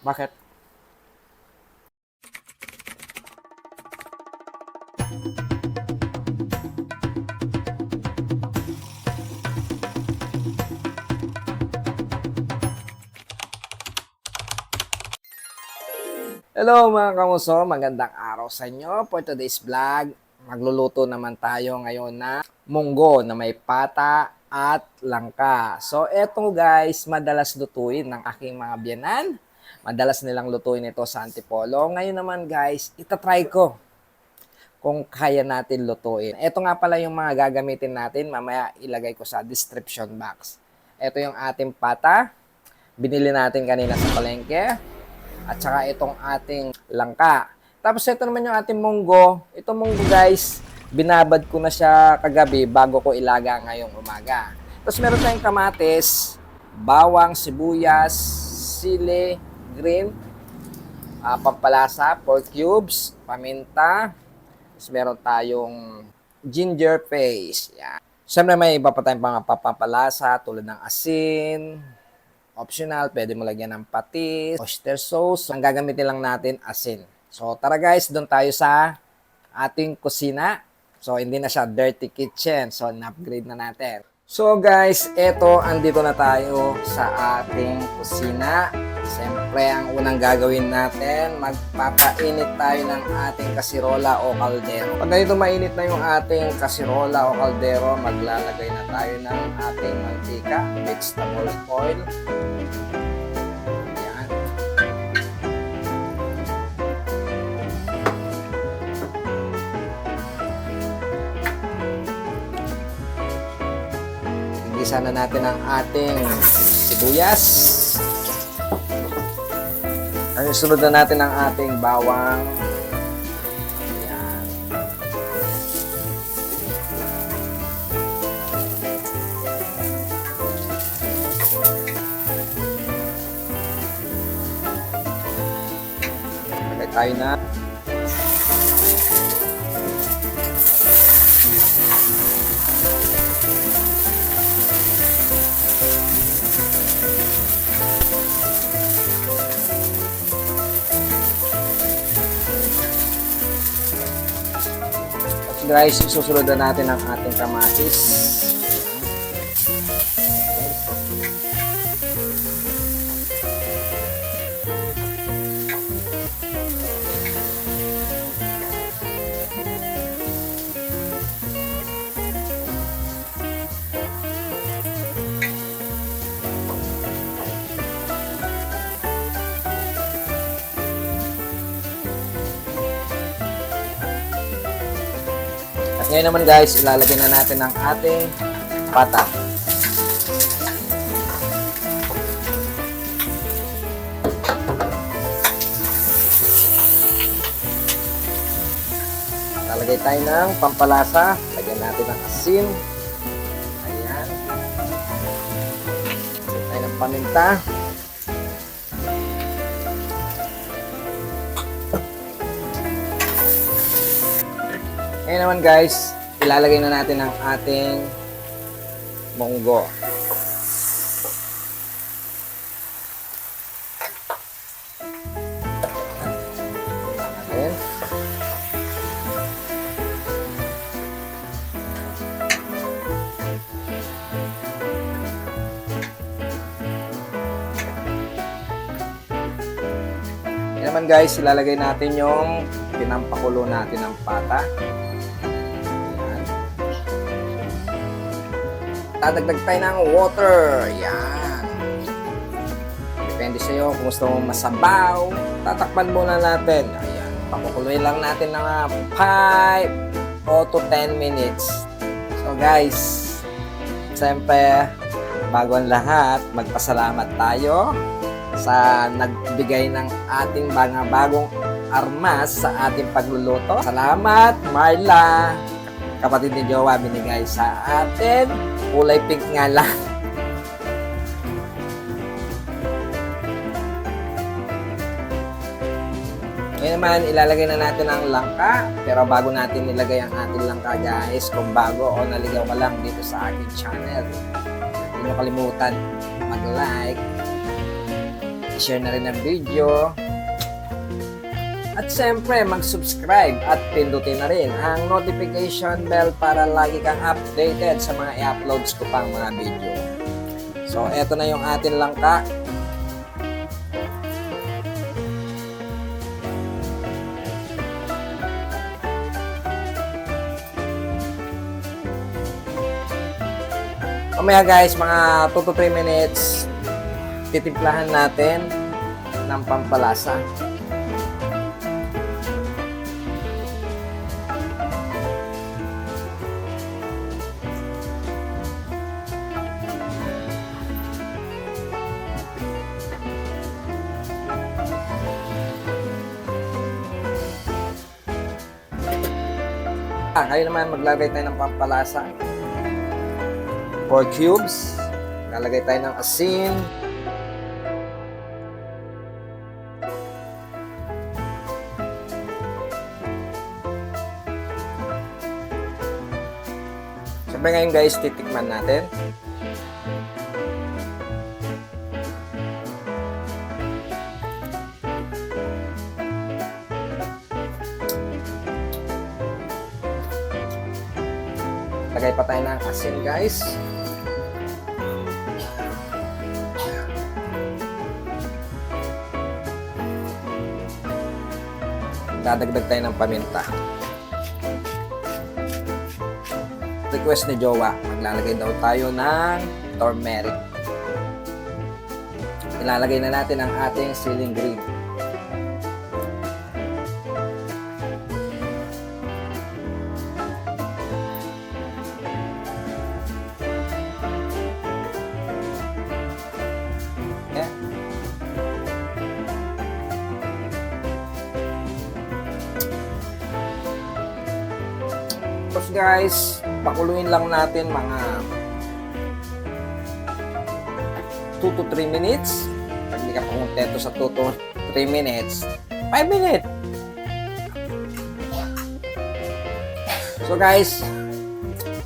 Bakit? Hello mga kamuso, magandang araw sa inyo. For today's vlog, magluluto naman tayo ngayon na munggo na may pata at langka. So eto guys, madalas lutuin ng aking mga biyanan. Madalas nilang lutuin ito sa Antipolo. Ngayon naman guys, itatry ko kung kaya natin lutuin. Ito nga pala yung mga gagamitin natin. Mamaya ilagay ko sa description box. Ito yung ating pata. Binili natin kanina sa palengke. At saka itong ating langka. Tapos ito naman yung ating munggo. Itong munggo guys, binabad ko na siya kagabi bago ko ilaga ngayong umaga. Tapos meron tayong kamatis, bawang, sibuyas, sili, green, pampalasa, 4 cubes, paminta. Tapos meron tayong ginger paste. Yan. Siyempre may iba pa tayong mga pampalasa tulad ng asin. Optional, pwede mo lagyan ng patis, oyster sauce. Ang gagamitin lang natin, asin. So, tara guys, doon tayo sa ating kusina. So, hindi na siya dirty kitchen. So, na-upgrade na natin. So, guys, eto, andito na tayo sa ating kusina. Siyempre, ang unang gagawin natin, magpapainit tayo ng ating kasirola o kaldero. Pag ganito mainit na yung ating kasirola o kaldero, maglalagay na tayo ng ating mantika, vegetable oil. Yan. Igisa na natin ang ating sibuyas. Ang sunod na natin ang ating bawang. Ayan. Lagay tayo na. Guys, susunod na natin ang ating kamatis. Ngayon naman guys, ilalagay na natin ang ating pata. Lalagay tayo ng pampalasa. Lagyan natin ng asin. Ayan. Lagyan tayo ng paminta. Ngayon naman guys, ilalagay na natin ang ating munggo. Ayan. Ngayon naman guys, ilalagay natin yung pinampakulo natin ng pata. Dadagdag tayo ng water. Yan. Depende sa iyo kung gusto mong masabaw. Tatakpan muna natin. Ayan. Pakukuloy lang natin ng 5 o to 10 minutes. So guys, siyempre, bago ang lahat, magpasalamat tayo sa nagbigay ng ating mga bagong armas sa ating pagluluto. Salamat, Marla. Kapatid ni Jowa, binigay sa atin. Kulay pink nga lang. Ngayon naman, ilalagay na natin ang langka. Pero bago natin ilagay ang ating langka guys, kung bago o naligaw ka lang dito sa aking channel, huwag niyo kalimutan mag-like, i-share na rin ang video. At siyempre, mag-subscribe at pindutin na rin ang notification bell para lagi kang updated sa mga i-uploads ko pang mga video. So, eto na yung ating langka. Mamaya guys, mga 2 to 3 minutes, titimplahan natin ng pampalasa. Ngayon naman maglagay tayo ng pampalasa. 4 cubes. Lalagay tayo ng asin. Siyempre ngayon guys, titikman natin. Lagay pa tayo ng asin guys. Dadagdag tayo ng paminta. Request ni Jowa, maglalagay daw tayo ng turmeric. Ilalagay na natin ang ating ceiling green. Tapos guys, pakuluin lang natin mga 2 to 3 minutes. Pag hindi ka pa kontento sa 2 to 3 minutes, 5 minutes. So guys,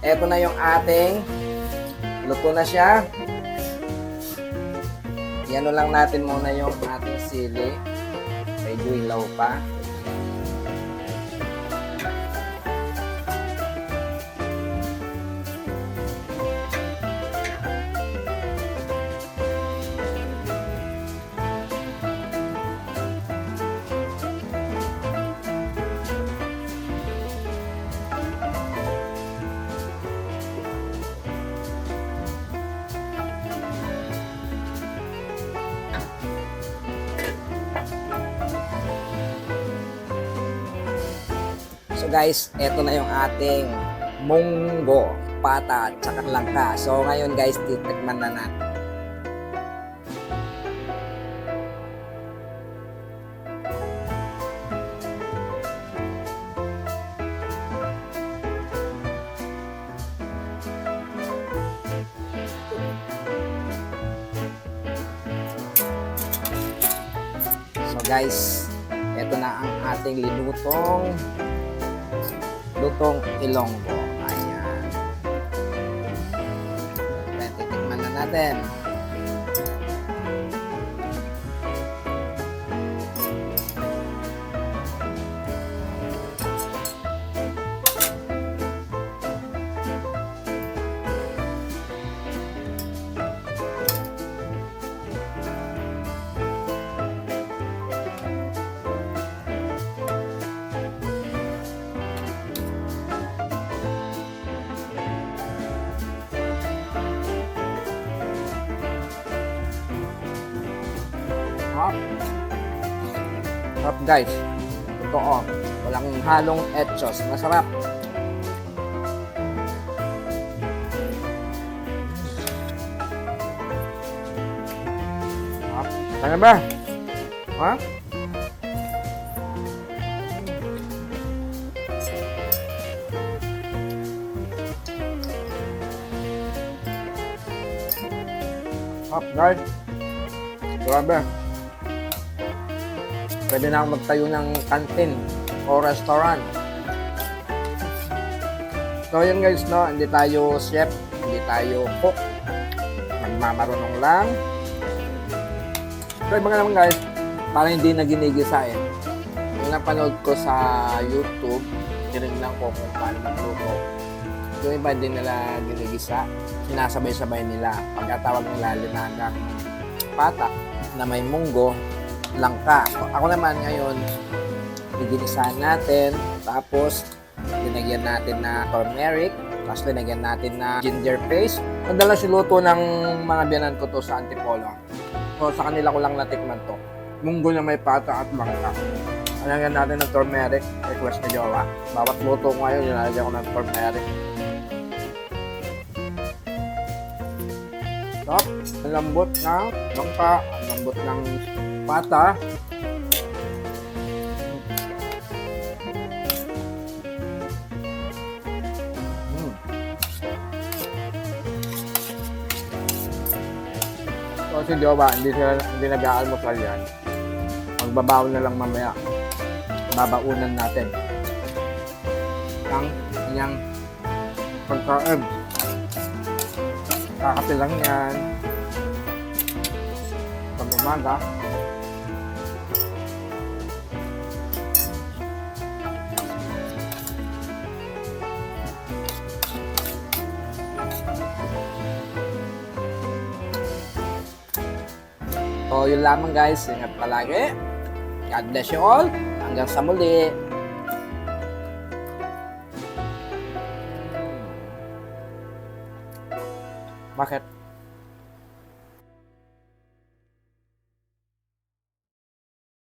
eto na yung ating luto na siya. Iano lang natin muna yung ating sili. Medyo ilaw pa. So guys, eto na yung ating munggo, pata, at saka langka. So ngayon guys, titikman na natin. So guys, eto na ang ating lutong Ilonggo. Ayan. Titikman na natin. Sarap guys. Totoo. Walang halong etchos. Masarap. Ano ba? Ha? Sarap guys. Grabe. Pwede na akong magtayo ng canteen o restaurant. So yun guys, no? Hindi tayo chef, hindi tayo cook. Magmamarunong lang. So, iba nga naman guys, parang hindi na ginigisa eh. Yung napanood ko sa YouTube, tinignan ko kung paano magluto. Yung iba hindi nila ginigisa, sinasabay-sabay nila. Pagkatawag nila linagang pata na may munggo, langka. Ako naman ngayon, iginisahan natin, tapos linagyan natin na turmeric, tapos linagyan natin na ginger paste. Madalas luto ng mga biyanan ko to sa Antipolo. So sa kanila ko lang natikman to. Munggo na may pata at langka. Linagyan natin ng turmeric, request ni Jowa. Bawat luto ko ngayon, linagyan ko ng turmeric. So, ang lambot ng langka, ang lambot ng pata. So, si Jowa, hindi nag-aalmusal yan. Magbabaon na lang mamaya. Babaunan natin ang kanyang pagkain. Kakape lang yan. Pag umaga. So, yun lamang guys. Ingat palagi. God bless you all. Hanggang sa muli. Bakit?